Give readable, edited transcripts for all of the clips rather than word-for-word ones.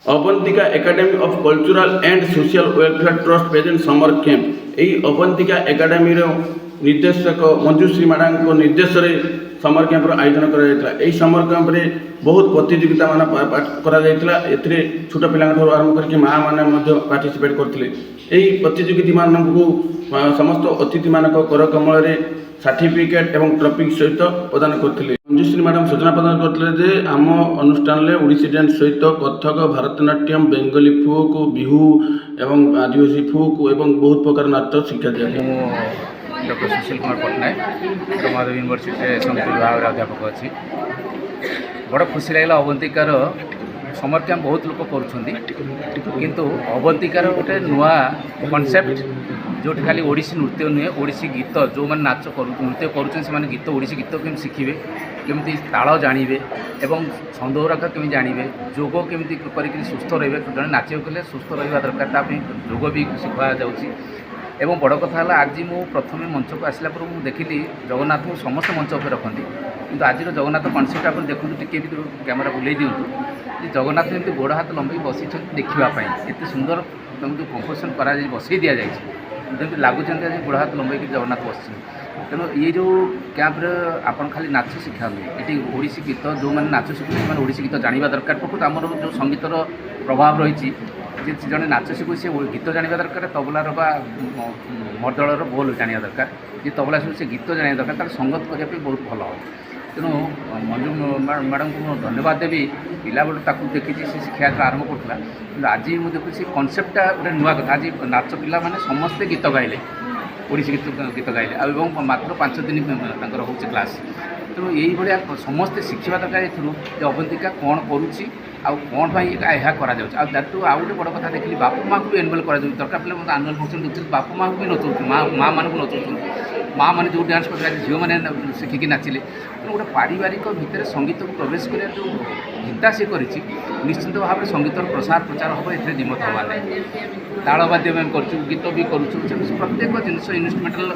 Avantika academy of cultural and social welfare trust present summer camp यही Avantika academy निर्देशक Manjushree madam को निर्देश समर कैंपर आयोजन कर समर कैंप बहुत प्रतियोगिता मान कर छोट पिला आरंभ करके माँ मैंने पार्टिसिपेट करते प्रतियोगी मानू समस्त अतिथि मान कर कमल सर्टिफिकेट एवं ट्रॉफी सहित प्रदान करते मंजुश्री मैडम सूचना प्रदान करते आम अनुष्ठान में ओडिसी डांस सहित कथक भारतनाट्यम बेंगली फोक बिहू एवं आदिवासी फोक एवं बहुत प्रकार नाच शिक्षा दिया। डॉक्टर सुशील कुमार पट्टनायक ब्रह्मदेव यूनिवर्सिटी संस्कृत विभाग अध्यापक अच्छी बड़ खुशी लगे अवंतिकार समर कैंप बहुत लोग किंतु अवंतिकार गोटे नुआ कनसेप्ट जो खाली ओडिसी नृत्य नुहे ओडिसी गीत जो मैंने नाच नृत्य कर गीत ओडिसी गीत केमी शिखे केमी ताल जानवे एवं छंदोरखा केमी जानवे जोग केमी कर सुस्थ रे जड़े नाचे कले सुस्थ रहा दरकार ताप जोग भी शिखा एवं बड़ कथा आज मु प्रथम मंच को आसला पर मुझे देखिली जगन्नाथ को समस्त मंच उपर रखती किंतु आज जगन्नाथ कनसेप्ट आप देखो टी कैमेरा बुले दिंतु जगन्नाथ जमी गोड़ हाथ लंबी बसी देखापी एत सुंदर जो कंपोजिशन कर बसई दि जाए जमी लगुच आज गोड़ हाथ लंबे जगन्नाथ बस तेणु ये जो कैंप्रे आपन खाली नाच शिक्षा हुए ये ओडिसी गीत जो मैंने नाच शिखुचे ओडिसी गीत जानवा दरकार प्रकृत आमर जो संगीतर प्रभाव रही जड़े नाच शिखु से गीत जानवा दरकार तबलार मर्दलर बोल जानवा दरकार जी तबला शिखु से गीत जानवा दरकार तार संगत करने बहुत भल हो तेणु मंजू मैडम को धन्यवाद देवी पिला बेलू ताकू देखी से शिक्षा आरंभ करूला कि आज मुझे देखुची कनसेप्टा गोटे नुआ कथा आज नाच पिला मैंने समस्ते गीत गाइले ओडिसी गीत गाइले और मात्र 5 दिन हो क्लास तेणु यही भाया समस्ते शिखा दरकार ये अवंतिका कौन करुच्ची कौन यह करू आउ गोटे बड़ कथा देखिए बापा माँ को भी इनवल्व कर दरकार पड़े मतलब आनुअल फंक्शन देखते बापा माँ को भी नचाऊँ माँ मान को नचाऊँ माँ मैंने जो डांस कर झील मैंने शिखिकी नाचिले तेणु गोटे पारिवारिक भितर संगीत को प्रवेश कर जो हिता सी कर निश्चित भाव में संगीतर प्रसार प्रचार हम ए दिमत हवा नहीं तालवाद्य में करूँ गीत भी करूँ प्रत्येक जिन इन्स्ट्रुमेंटाल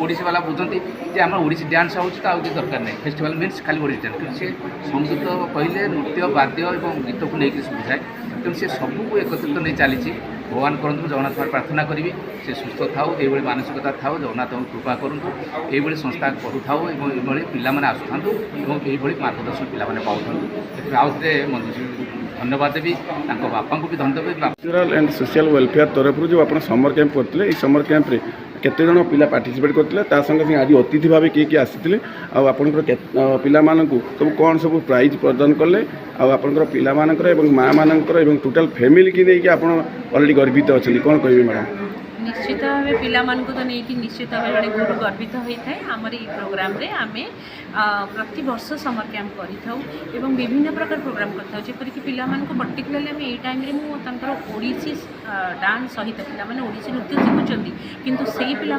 ओडिसी वाला बुझती आम ओडिसी डांस हो दरकार नहीं फेस्टिवल मीन्स खाली ओडिसी डांस कि संगीत कहले नृत्य वाद्य और गीत को लेकर बुझाए तेणु से सबको एकत्रित नहीं चली भगवान करतु जगन्नाथ प्रार्थना करी से सुस्थ थाऊ ये मानसिकता थाऊ जगन्नाथ कृपा करूँ ये संस्था करूँ ये पिला आसुँ ये मार्गदर्शन पिला पाऊँ आउ थे मंजूश्री धन्यवाद देवी बापा को भी धन्यवाद कल्चरल एंड सोशल वेलफेयर तरफ जो आप समर कैंप करते समर कैंप रे केते जन पिला पार्टिसिपेट करते संगे आज अतिथि भाव किए आसी आपंकर पिला सब कौन सब प्राइज प्रदान कले आपर पिला माँ मानकर टोटाल फैमिली की नहीं आप अलरेडी गर्वित अच्छा कौन कहे मैडम निश्चित भाव पिलामान को तो नहीं निश्चित भाव जड़े गुरु गर्वित होता है आमर ये प्रोग्राम रे आमे प्रति वर्ष समर कैंप करूँ विभिन्न प्रकार प्रोग्राम करपरिक पिलामान को पर्टिकुलाली आम ये टाइम मुझे ओडिसी डांस सहित पिला ओडिसी नृत्य शिखुंट किंतु से पिला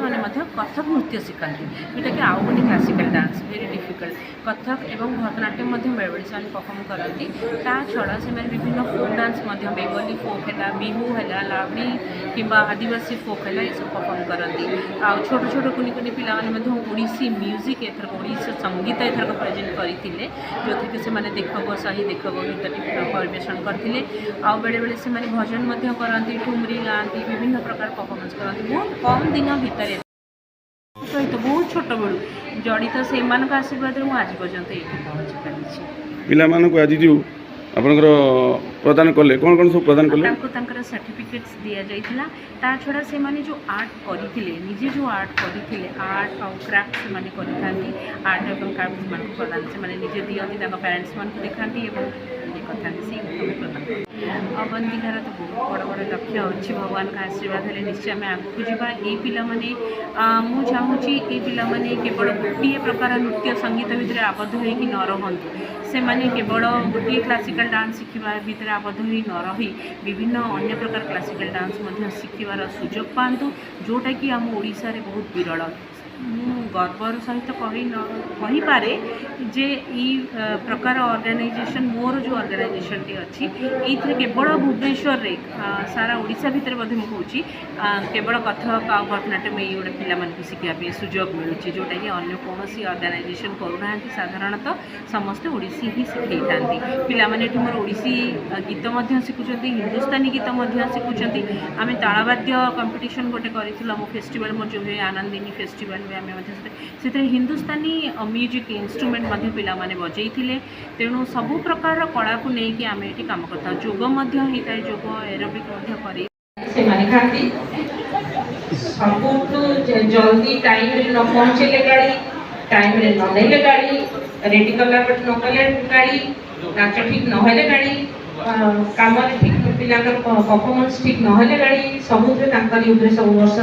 कथक नृत्य शिखाती जोटा कि आउ गोटे classical dance very difficult Kathak एवं भरतनाट्यम बेले बेले से परफर्म करती ता छड़ा से विभिन्न फोक डांस बेंगली फोक है बिहू है लावणी कि आदिवासी फोक है ये सब परफर्म करती आ छोट छोट कुनि कुनि पिला ओडिसी म्यूजिक एथर ओडिसी संगीत एथर प्रेजेंट करते जो थी से देखब सही देखब गीत परिवेशन करते आ बेले बेले से भजन करती ठुमरी गाँति विभिन्न प्रकार परफॉर्मेंस करती बहुत कम दिन भितर सहित बहुत छोट बेलू जड़ित से आशीर्वाद मुझे आज पर्यंत ये पहुँची पारी पिला आज जो आपनकर प्रदान कले कौन कौन सब प्रदान कले सर्टिफिकेट्स दि जाइथिला ता छड़ा से माने जो आर्ट करथिले निजे जो आर्ट करथिले आर्ट और क्राफ्ट से माने करथांती आर्ट एवं क्राफ्ट मान को प्रदान से माने निजे दियंती ताका पेरेंट्स मान को देखांती एवं ये कथांती से प्रदान अवंतिकार तो बहुत बड़ बड़ लक्ष्य अच्छी भगवान का आशीर्वाद है निश्चय आम आगू जावा ये पिला माने मु चाहूँगी ये पिला माने केवल गोटे प्रकार नृत्य संगीत भितर आबद्ध होइकि न रहंतु से माने केवल गोटे क्लासिकल डांस शिखिबा भितर आबद्ध होई न रही विभिन्न अन्य प्रकार क्लासिकल डांस शिखिबार सुजोग पातु जोटा कि आम ओडिशा रे बहुत विरल ମୁଁ ଗର୍ବର ସହିତ କହିପାରେ ଯେ ଏଇ ପ୍ରକାର ଅର୍ଗାନାଇଜେସନ୍ ମୋର ଯେଉଁ ଅର୍ଗାନାଇଜେସନ୍ଟି ଅଛି ଏଇଥିରେ କେବଳ ଭୁବନେଶ୍ୱରରେ ସାରା ଓଡ଼ିଶା ଭିତରେ ମଧ୍ୟ ମୁଁ କହୁଛି କେବଳ କଥକ ଆଉ ଭରତନାଟ୍ୟମ ଏଇ ଗୋଟେ ପିଲାମାନଙ୍କୁ ଶିଖିବା ପାଇଁ ସୁଯୋଗ ମିଳୁଛି ଯେଉଁଟାକି ଅନ୍ୟ କୌଣସି ଅର୍ଗାନାଇଜେସନ୍ କରୁନାହାନ୍ତି। ସାଧାରଣତଃ ସମସ୍ତେ ଓଡ଼ିଶୀ ହିଁ ଶିଖେଇଥାନ୍ତି। ପିଲାମାନେ ଏଠି ମୋର ଓଡ଼ିଶୀ ଗୀତ ମଧ୍ୟ ଶିଖୁଛନ୍ତି, ହିନ୍ଦୁସ୍ତାନୀ ଗୀତ ମଧ୍ୟ ଶିଖୁଛନ୍ତି। ଆମେ ତାଳବାଦ୍ୟ କମ୍ପିଟିସନ୍ ଗୋଟେ କରିଥିଲୁ ଆମ ଫେଷ୍ଟିଭାଲ୍ ମୋର ଯେଉଁ ହୁଏ ଆନନ୍ଦିନୀ ଫେଷ୍ଟିଭାଲ୍ ହୁଏ ଆମେ ମଧ୍ୟ ସେଥିରେ ହିନ୍ଦୁସ୍ତାନୀ ମ୍ୟୁଜିକ୍ ଇନଷ୍ଟ୍ରୁମେଣ୍ଟ ମଧ୍ୟ ପିଲାମାନେ ବଜେଇଥିଲେ। ତେଣୁ ସବୁ ପ୍ରକାରର କଳାକୁ ନେଇକି ଆମେ ଏଠି କାମ କରିଥାଉ। ଯୋଗ ମଧ୍ୟ ହେଇଥାଏ, ଯୋଗ ଏରୋବିକ୍ ମଧ୍ୟ କରି ସେମାନେ ଖାଆନ୍ତି। ସବୁଠୁ ଜଲ୍ଦି ଟାଇମ୍ରେ ନ ପହଞ୍ଚିଲେ ଗାଡ଼ି, ଟାଇମ୍ରେ ନ ନେଲେ ଗାଡ଼ି, ରେଡ଼ି କଲା ନ କଲେ ଗାଡ଼ି, ନାଚ ଠିକ୍ ନହେଲେ ଗାଡ଼ି, କାମରେ ଠିକ୍ ପିଲାଙ୍କର ପରଫର୍ମାନ୍ସ ଠିକ୍ ନହେଲେ ଗାଡ଼ି, ସବୁଥିରେ ତାଙ୍କରି ଉପରେ ସବୁ ବର୍ଷ